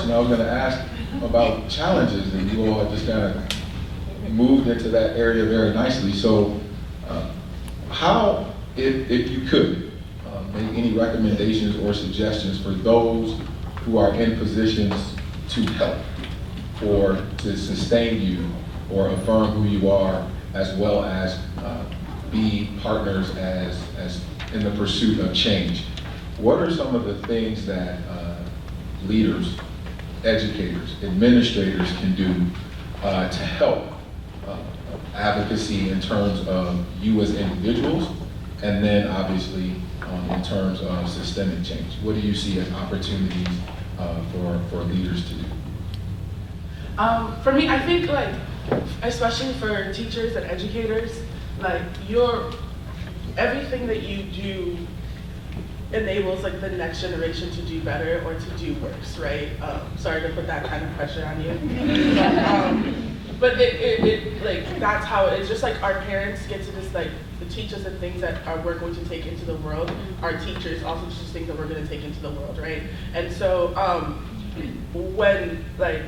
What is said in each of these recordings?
question. I was going to ask about challenges, and you all have just kind of moved into that area very nicely. So how, if you could, make any recommendations or suggestions for those who are in positions to help or to sustain you or affirm who you are, as well as be partners as in the pursuit of change. What are some of the things that leaders, educators, administrators can do to help advocacy in terms of you as individuals, and then obviously in terms of systemic change? What do you see as opportunities for leaders to do? For me, I think like, especially for teachers and educators, like everything that you do enables like the next generation to do better or to do worse, right? Sorry to put that kind of pressure on you. But it like, that's how it's just like our parents get to just like teach us the things that we're going to take into the world. Our teachers also teach us things that we're going to take into the world, right? And so when like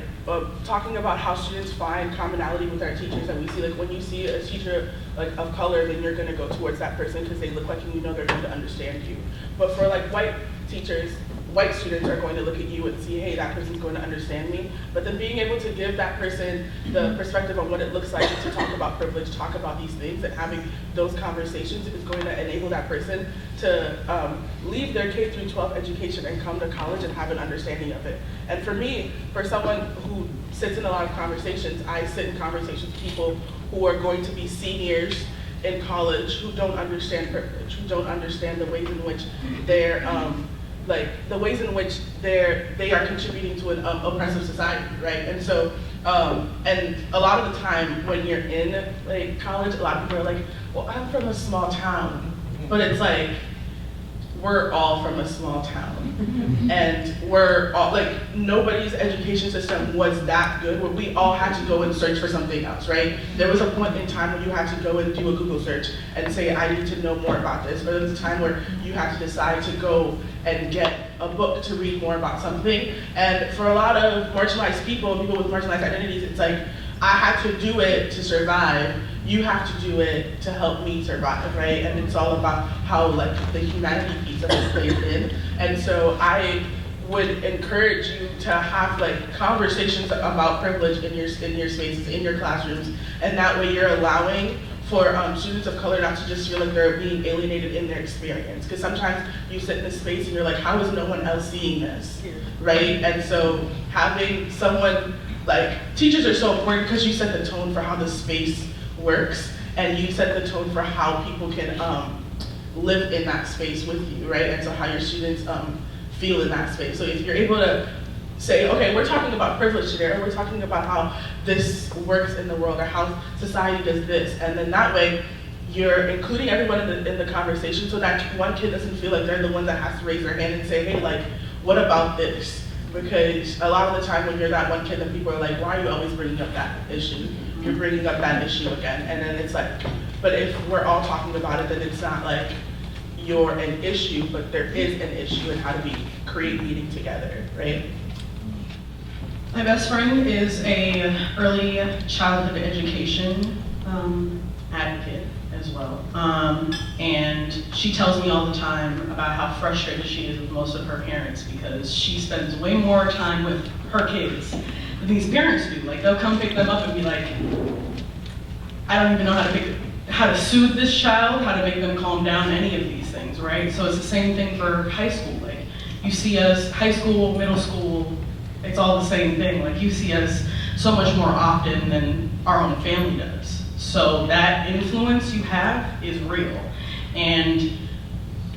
talking about how students find commonality with our teachers, and we see like when you see a teacher like of color, then you're going to go towards that person because they look like you, you know they're going to understand you. But for like white teachers, white students are going to look at you and see, hey, that person's going to understand me. But then being able to give that person the perspective on what it looks like to talk about privilege, talk about these things, and having those conversations is going to enable that person to leave their K through 12 education and come to college and have an understanding of it. And for me, for someone who sits in a lot of conversations, I sit in conversations with people who are going to be seniors in college who don't understand privilege, who don't understand the ways in which they're like the ways in which they are contributing to an oppressive society, right? And so, and a lot of the time when you're in like college, a lot of people are like, well, I'm from a small town, but it's like, we're all from a small town. And we're all, like, nobody's education system was that good, where we all had to go and search for something else, right? There was a point in time when you had to go and do a Google search and say, I need to know more about this. Or there was a time where you had to decide to go and get a book to read more about something. And for a lot of marginalized people with marginalized identities, it's like, I had to do it to survive. You have to do it to help me survive, right? And it's all about how like the humanity piece of it plays in. And so I would encourage you to have like conversations about privilege in your spaces, in your classrooms, and that way you're allowing for students of color not to just feel like they're being alienated in their experience. Because sometimes you sit in a space and you're like, how is no one else seeing this, right? And so having someone, like, teachers are so important because you set the tone for how the space works, and you set the tone for how people can live in that space with you, right? And so how your students feel in that space. So if you're able to say, okay, we're talking about privilege today, or we're talking about how this works in the world, or how society does this, and then that way you're including everyone in the conversation, so that one kid doesn't feel like they're the one that has to raise their hand and say, hey, like, what about this? Because a lot of the time when you're that one kid, then people are like, why are you always bringing up that issue? You're bringing up that issue again. And then it's like, but if we're all talking about it, then it's not like you're an issue, but there is an issue, and how do we create meaning together, right? My best friend is a early childhood education advocate as well. And she tells me all the time about how frustrated she is with most of her parents, because she spends way more time with her kids than these parents do. Like, they'll come pick them up and be like, I don't even know how to soothe this child, how to make them calm down, any of these things, right? So it's the same thing for high school. Like, you see us, high school, middle school, it's all the same thing. Like, you see us so much more often than our own family does. So that influence you have is real. And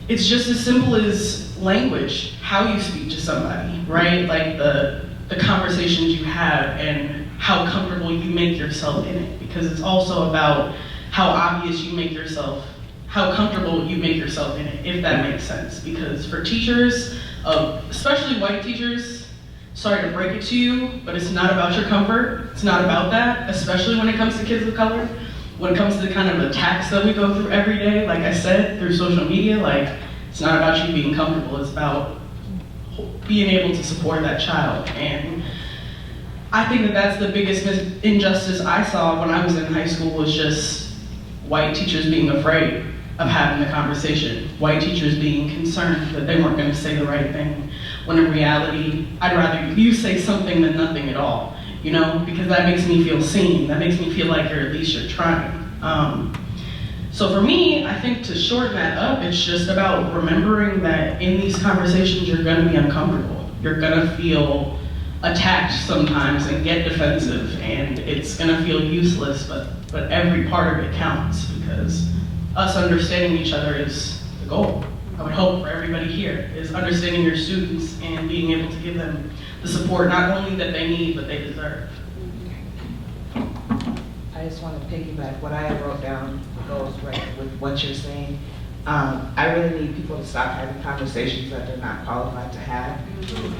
it's just as simple as language, how you speak to somebody, right? Like the conversations you have and how comfortable you make yourself in it. Because it's also about how obvious you make yourself, how comfortable you make yourself in it, if that makes sense. Because for teachers, especially white teachers, sorry to break it to you, but it's not about your comfort. It's not about that, especially when it comes to kids of color. When it comes to the kind of attacks that we go through every day, like I said, through social media, like, it's not about you being comfortable. It's about being able to support that child. And I think that that's the biggest injustice I saw when I was in high school, was just white teachers being afraid of having the conversation, white teachers being concerned that they weren't going to say the right thing, when in reality, I'd rather you say something than nothing at all, you know, because that makes me feel seen, that makes me feel like at least you're trying. So for me, I think to shorten that up, it's just about remembering that in these conversations, you're gonna be uncomfortable. You're gonna feel attacked sometimes and get defensive, and it's gonna feel useless, but every part of it counts, because us understanding each other is the goal. I would hope for everybody here, is understanding your students and being able to give them the support not only that they need, but they deserve. I just want to piggyback what I wrote down goes right with what you're saying. I really need people to stop having conversations that they're not qualified to have.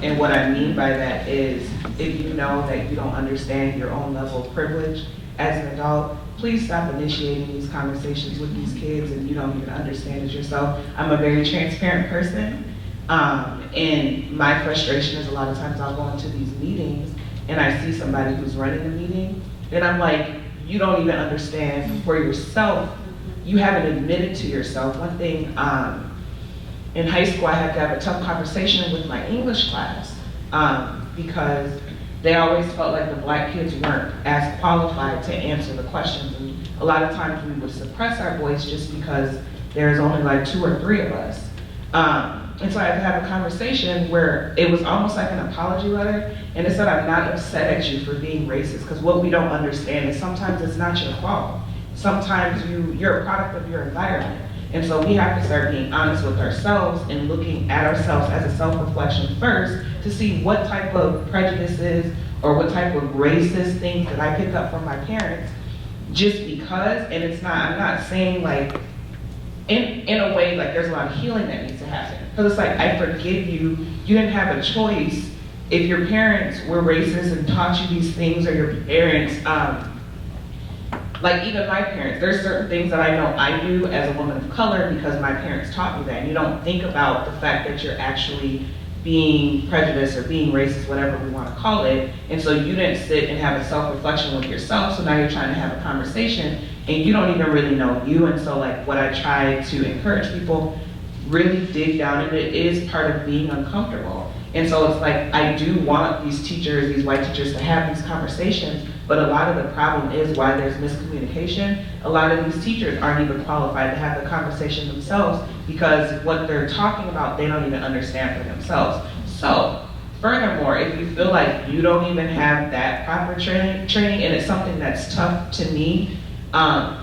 And what I mean by that is, if you know that you don't understand your own level of privilege as an adult, please stop initiating these conversations with these kids and you don't even understand it yourself. I'm a very transparent person, and my frustration is a lot of times I'll go into these meetings and I see somebody who's running the meeting, and I'm like, you don't even understand for yourself. You haven't admitted to yourself. One thing, in high school I had to have a tough conversation with my English class because they always felt like the black kids weren't as qualified to answer the questions. And a lot of times we would suppress our voice just because there's only like 2 or 3 of us. And so I had to have a conversation where it was almost like an apology letter, and it said, I'm not upset at you for being racist, because what we don't understand is sometimes it's not your fault. Sometimes you're a product of your environment. And so we have to start being honest with ourselves and looking at ourselves as a self-reflection first to see what type of prejudices or what type of racist things that I pick up from my parents just because, and it's not, I'm not saying like, in a way, like there's a lot of healing that needs to happen. Because it's like, I forgive you, you didn't have a choice. If your parents were racist and taught you these things, or your parents, like even my parents, there's certain things that I know I do as a woman of color because my parents taught me that. And you don't think about the fact that you're actually being prejudiced or being racist, whatever we want to call it. And so you didn't sit and have a self-reflection with yourself, so now you're trying to have a conversation and you don't even really know you. And so like what I try to encourage people, really dig down, and it is part of being uncomfortable. And so it's like, I do want these teachers, these white teachers, to have these conversations, but a lot of the problem is why there's miscommunication. A lot of these teachers aren't even qualified to have the conversation themselves because what they're talking about, they don't even understand for themselves. So, furthermore, if you feel like you don't even have that proper training, and it's something that's tough to me,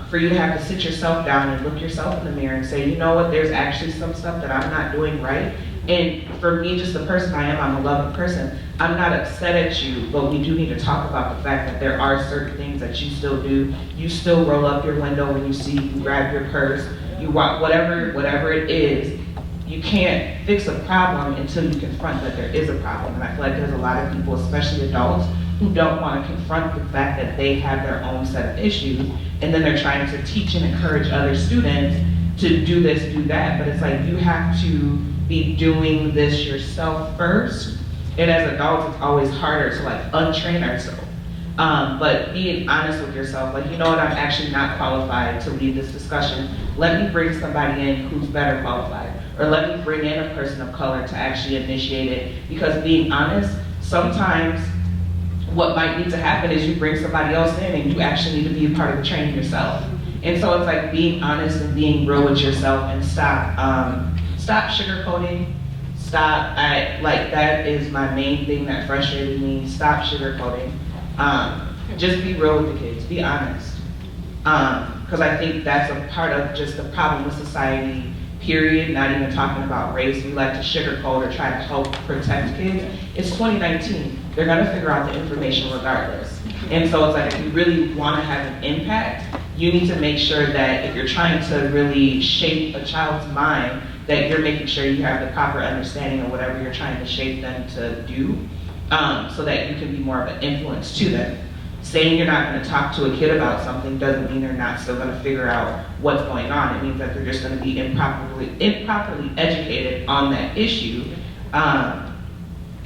for you to have to sit yourself down and look yourself in the mirror and say, you know what, there's actually some stuff that I'm not doing right. And for me, just the person I am, I'm a loving person. I'm not upset at you, but we do need to talk about the fact that there are certain things that you still do. You still roll up your window when you see, you grab your purse, you walk, whatever it is. You can't fix a problem until you confront that there is a problem. And I feel like there's a lot of people, especially adults, who don't want to confront the fact that they have their own set of issues, and then they're trying to teach and encourage other students to do this, do that. But it's like, you have to be doing this yourself first. And as adults, it's always harder to like untrain ourselves. But being honest with yourself, like, you know what, I'm actually not qualified to lead this discussion. Let me bring somebody in who's better qualified. Or let me bring in a person of color to actually initiate it. Because being honest, sometimes what might need to happen is you bring somebody else in and you actually need to be a part of the training yourself. And so it's like being honest and being real with yourself, and stop sugarcoating. Like that is my main thing that frustrated me. Stop sugarcoating. Just be real with the kids, be honest. Because I think that's a part of just the problem with society, period, not even talking about race. We like to sugarcoat or try to help protect kids. It's 2019. They're gonna figure out the information regardless. And so it's like, if you really wanna have an impact, you need to make sure that if you're trying to really shape a child's mind, that you're making sure you have the proper understanding of whatever you're trying to shape them to do, so that you can be more of an influence to them. Saying you're not going to talk to a kid about something doesn't mean they're not still going to figure out what's going on. It means that they're just going to be improperly educated on that issue.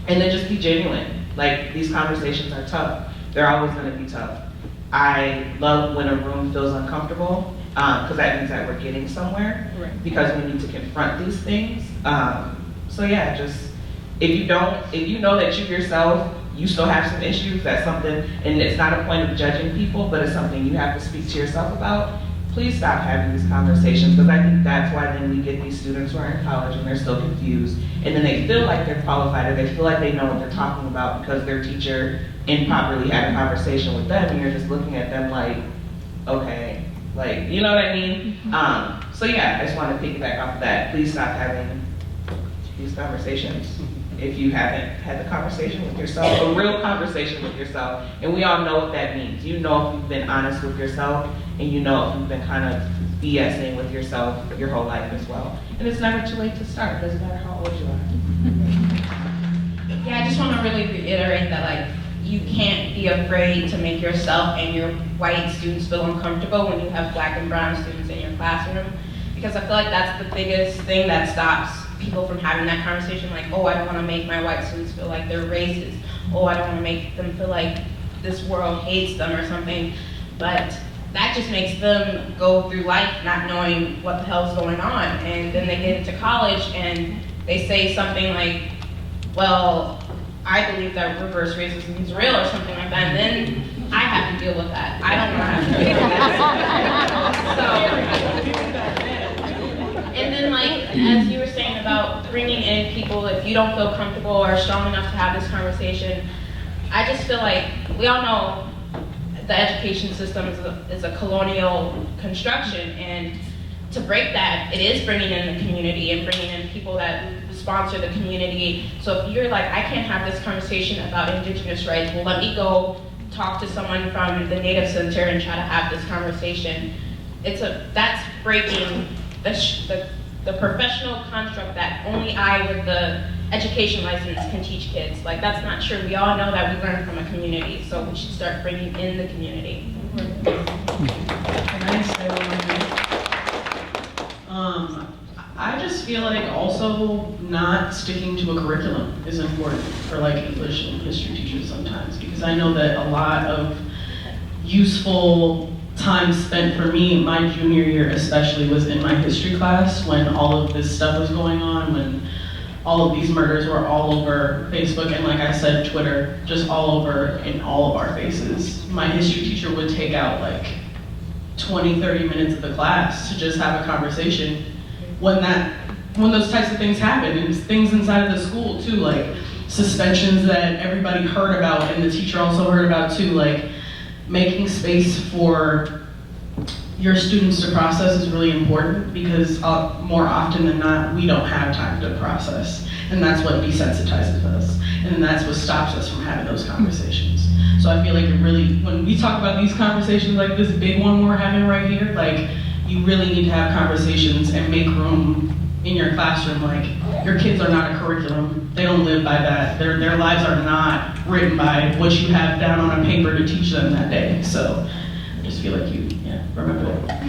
And then just be genuine. Like, these conversations are tough. They're always gonna be tough. I love when a room feels uncomfortable, because that means that we're getting somewhere, because we need to confront these things. So yeah, just, if you know that you yourself, you still have some issues, that's something, and it's not a point of judging people, but it's something you have to speak to yourself about, please stop having these conversations, because I think that's why then we get these students who are in college and they're still confused, and then they feel like they're qualified, or they feel like they know what they're talking about because their teacher improperly had a conversation with them, and you're just looking at them like, okay, like, you know what I mean? So yeah, I just want to piggyback off of that. Please stop having these conversations. If you haven't had the conversation with yourself, a real conversation with yourself, and we all know what that means. You know if you've been honest with yourself, and you know if you've been kind of BSing with yourself your whole life as well. And it's never too late to start, doesn't matter how old you are. Yeah, I just want to really reiterate that, like, you can't be afraid to make yourself and your white students feel uncomfortable when you have black and brown students in your classroom, because I feel like that's the biggest thing that stops people from having that conversation, like, oh, I don't want to make my white students feel like they're racist. Oh, I don't want to make them feel like this world hates them or something. But that just makes them go through life not knowing what the hell's going on. And then they get into college and they say something like, well, I believe that reverse racism is real or something like that. And then I have to deal with that. I don't want to have to deal with that. So, and then, like, as you were saying about bringing in people, if you don't feel comfortable or strong enough to have this conversation, I just feel like we all know the education system is a colonial construction, and to break that, it is bringing in the community and bringing in people that sponsor the community. So if you're like, I can't have this conversation about Indigenous rights, well, let me go talk to someone from the Native Center and try to have this conversation. That's breaking the professional construct that only I with the education license can teach kids. Like, that's not true. We all know that we learn from a community, so we should start bringing in the community. Can I say one thing? I just feel like also not sticking to a curriculum is important for like English and history teachers sometimes, because I know that a lot of useful time spent for me, my junior year especially, was in my history class when all of this stuff was going on, when all of these murders were all over Facebook and, like I said, Twitter, just all over in all of our faces. My history teacher would take out like 20, 30 minutes of the class to just have a conversation when those types of things happen, and things inside of the school too, like suspensions that everybody heard about and the teacher also heard about too, like making space for your students to process is really important, because more often than not, we don't have time to process. And that's what desensitizes us. And that's what stops us from having those conversations. So I feel like it really, when we talk about these conversations like this big one we're having right here, like, you really need to have conversations and make room in your classroom. Like, your kids are not a curriculum. They don't live by that. Their lives are not written by what you have down on a paper to teach them that day. So I just feel like remember that.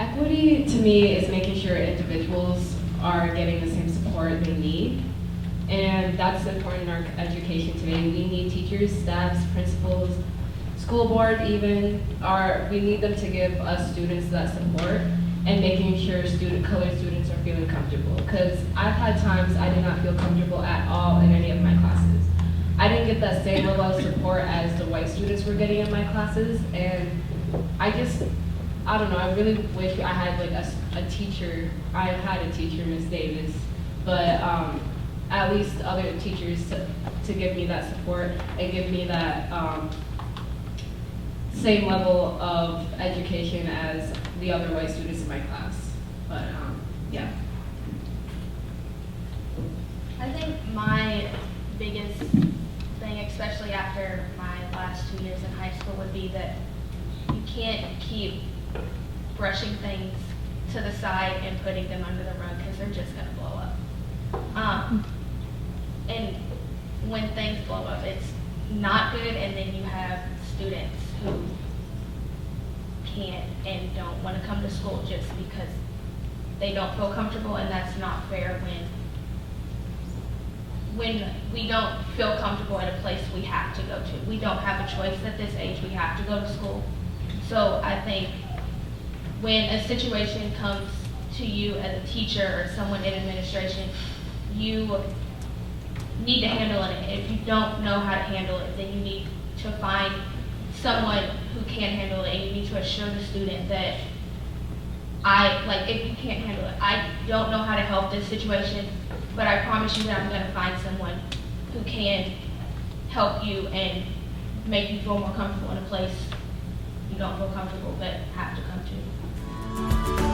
Equity, to me, is making sure individuals are getting the same support they need. And that's important in our education today. We need teachers, staffs, principals, school board even, we need them to give us students that support, and making sure colored students are feeling comfortable. Because I've had times I did not feel comfortable at all in any of my classes. I didn't get that same level of support as the white students were getting in my classes, and I don't know, I really wish I had like a teacher. I had a teacher, Miss Davis, but at least other teachers to give me that support and give me that same level of education as the other white students in my class. But yeah. I think my biggest thing, especially after my last 2 years in high school, would be that you can't keep brushing things to the side and putting them under the rug, because they're just going to blow up. And when things blow up, it's not good, and then you have students who can't and don't want to come to school just because they don't feel comfortable, and that's not fair when when we don't feel comfortable in a place we have to go to. We don't have a choice at this age, we have to go to school. So I think when a situation comes to you as a teacher or someone in administration, you need to handle it. If you don't know how to handle it, then you need to find someone who can handle it, and you need to assure the student that if you can't handle it, I don't know how to help this situation, but I promise you that I'm gonna find someone who can help you and make you feel more comfortable in a place you don't feel comfortable but have to come to.